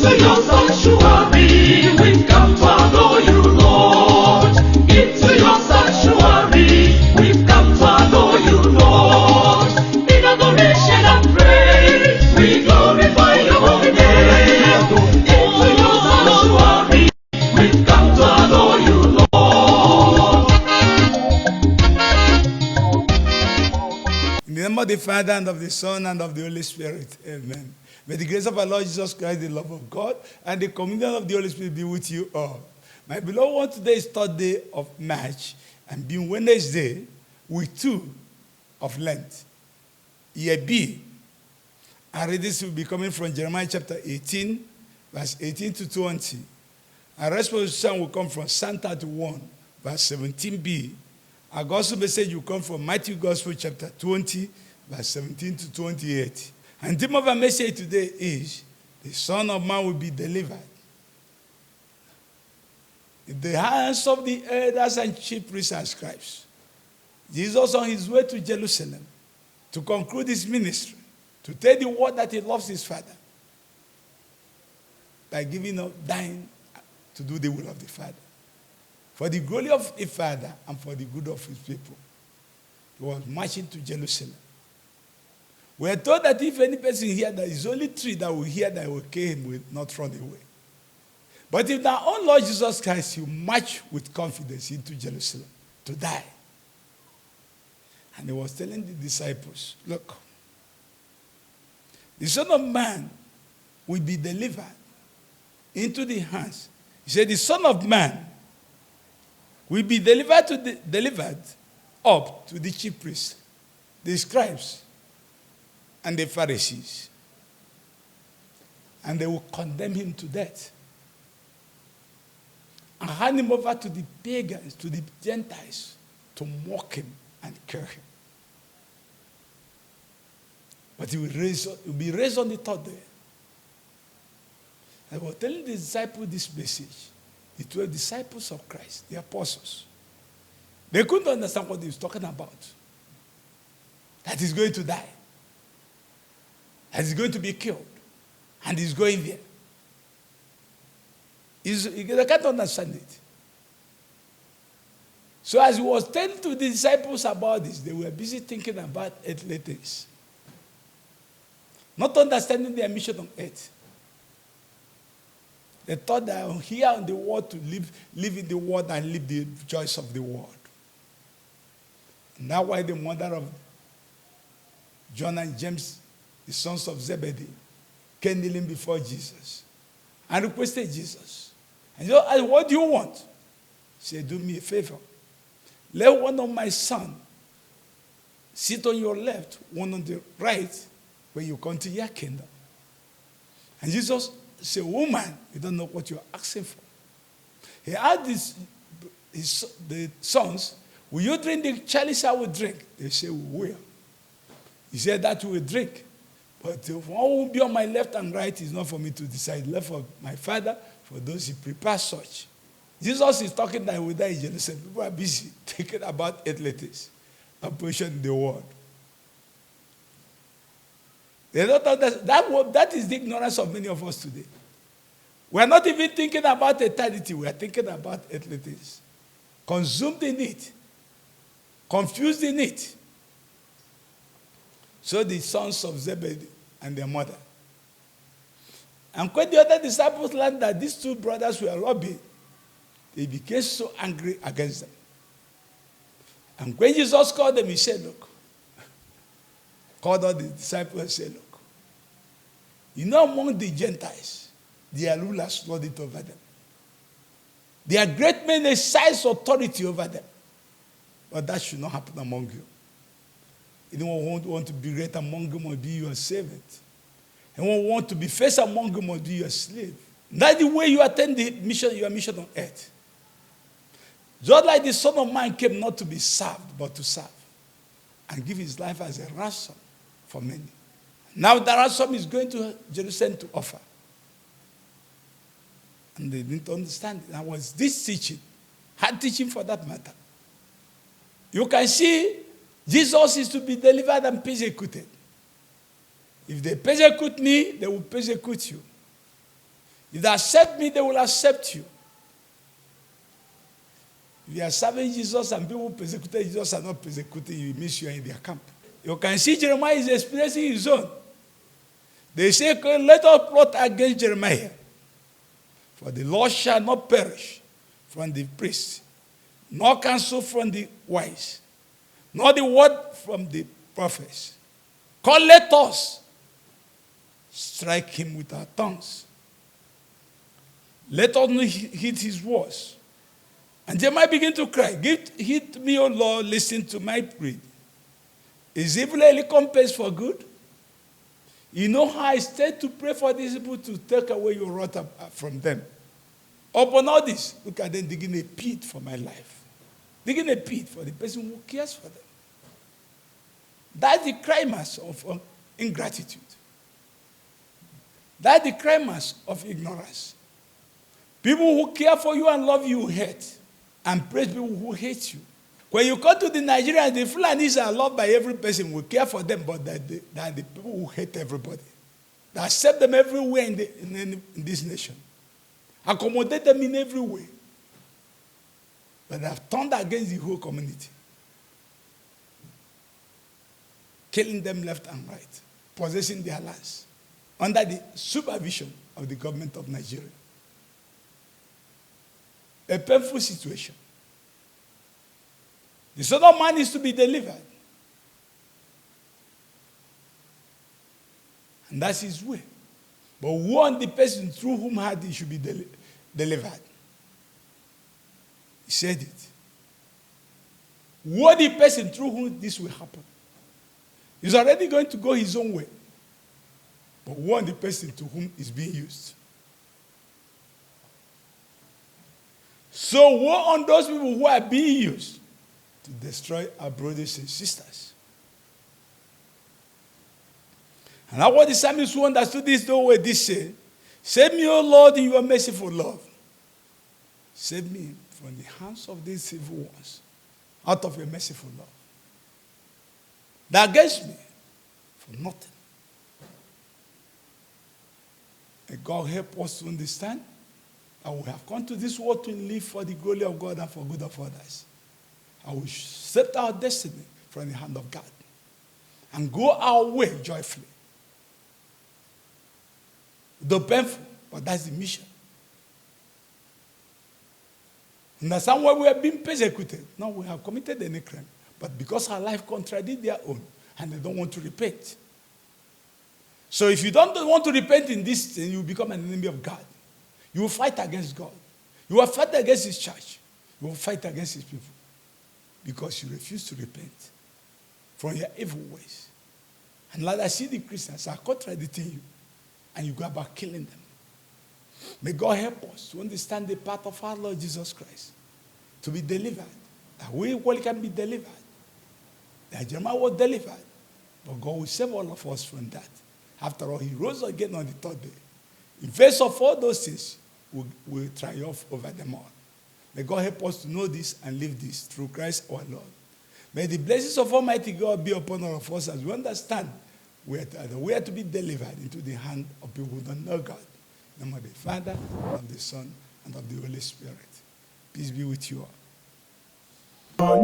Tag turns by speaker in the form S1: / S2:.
S1: Into your sanctuary, we've come to adore you, Lord. Into your sanctuary, we've come to adore you, Lord. In adoration and praise, we glorify your holy name. Into your sanctuary, we've come to adore you, Lord.
S2: In the name of the Father, and of the Son, and of the Holy Spirit. Amen. May the grace of our Lord Jesus Christ, the love of God, and the communion of the Holy Spirit be with you all. My beloved one, today is 3rd day of March, and being Wednesday, week 2 of Lent. Year B. Our readings will be coming from Jeremiah chapter 18, verse 18 to 20. Our response will come from Psalm 31, verse 17b. Our gospel message will come from Matthew Gospel chapter 20, verse 17 to 28. And the theme of our message today is, the Son of Man will be delivered in the hands of the elders and chief priests and scribes. Jesus on his way to Jerusalem to conclude his ministry, to tell the world that he loves his Father by giving up, dying to do the will of the Father. For the glory of the Father and for the good of his people. He was marching to Jerusalem. We are told that if any person here, there is only 3 that will hear that will kill him, will not run away. But if our own Lord Jesus Christ, he marched with confidence into Jerusalem to die. And he was telling the disciples, look, the Son of Man will be delivered into the hands. He said, the Son of Man will be delivered up to the chief priests, the scribes, and the Pharisees. And they will condemn him to death. And hand him over to the pagans, to the Gentiles, to mock him and kill him. But he will be raised on the 3rd day. I was telling the disciples this message. The 12 disciples of Christ, the apostles. They couldn't understand what he was talking about. That he's going to die. That he's going to be killed. And he's going there. They can't understand it. So as he was telling to the disciples about this, they were busy thinking about earthly things. Not understanding their mission on earth. They thought that here on the world to live in the world and live the joys of the world. And that's why the mother of John and James, the sons of Zebedee, came kneeling before Jesus and requested Jesus. And he said, what do you want? He said, do me a favor. Let one of my sons sit on your left, one on the right, when you come to your kingdom. And Jesus said, woman, you don't know what you're asking for. He asked the sons, will you drink the chalice I will drink? They said, we will. He said, that you will drink. But the one who will be on my left and right is not for me to decide. Left for my Father, for those who prepare such. Jesus is talking that he will die in Jerusalem. People are busy thinking about earthly things, operation in the world. They don't understand. That is the ignorance of many of us today. We are not even thinking about eternity. We are thinking about earthly things. Consumed in it. Confused in it. So the sons of Zebedee and their mother. And when the other disciples learned that these 2 brothers were robbing, they became so angry against them. And when Jesus called them, he said, look, called all the disciples and said, look, you know, among the Gentiles, their rulers lord it over them. Their great men exercise authority over them. But that should not happen among you. Anyone who want to be great among you must be your servant. Anyone who want to be first among you must be your slave. That's the way you attend your mission on earth. Just like the Son of Man came not to be served, but to serve. And give his life as a ransom for many. Now the ransom is going to Jerusalem to offer. And they didn't understand it. And was this teaching, hard teaching for that matter. You can see Jesus is to be delivered and persecuted. If they persecute me, they will persecute you. If they accept me, they will accept you. If you are serving Jesus and people persecuted Jesus are not persecuting you, it means you are in their camp. You can see Jeremiah is experiencing his own. They say, let us plot against Jeremiah. For the Lord shall not perish from the priests, nor counsel from the wise, nor the word from the prophets. Let us strike him with our tongues. Let us not heed his words. And Jeremiah began to cry, heed me, O Lord, listen to my plea. Is evil a recompense for good? You know how I stayed to pray for these people to take away your wrath from them. Upon all this, look at them digging a pit for my life. Digging a pit for the person who cares for them. That's the climax of ingratitude. That's the climax of ignorance. People who care for you and love you hate, and praise people who hate you. When you come to the Nigerians, the Fulanis are loved by every person. We care for them, but they're the people who hate everybody. They accept them everywhere in this nation. Accommodate them in every way. But they have turned against the whole community. Killing them left and right. Possessing their lands. Under the supervision of the government of Nigeria. A painful situation. The Son of Man is to be delivered. And that's his way. But warn the person through whom he should be delivered. He said it. Warn the person through whom this will happen. He's already going to go his own way. But warn the person to whom is being used. So woe on those people who are being used to destroy our brothers and sisters. And now what the psalmist who understood this the way this say, save me, O Lord, in your merciful love. Save me from the hands of these evil ones, out of your merciful love. They're against me for nothing. May God help us to understand that we have come to this world to live for the glory of God and for good of others. And we accept our destiny from the hand of God and go our way joyfully. Though painful, but that's the mission. Understand why we are being persecuted? No, we have committed any crime. But because our life contradicts their own, and they don't want to repent. So if you don't want to repent in this thing, you become an enemy of God. You will fight against God. You will fight against his church. You will fight against his people. Because you refuse to repent from your evil ways. And like I see the Christians are contradicting you. And you go about killing them. May God help us to understand the path of our Lord Jesus Christ. To be delivered. That we equally can be delivered. That Jeremiah was delivered. But God will save all of us from that. After all, he rose again on the third day. In face of all those things, we'll triumph over them all. May God help us to know this and live this through Christ our Lord. May the blessings of Almighty God be upon all of us as we understand we are to be delivered into the hand of people who don't know God. In the name of the Father, and of the Son, and of the Holy Spirit. Peace be with you all.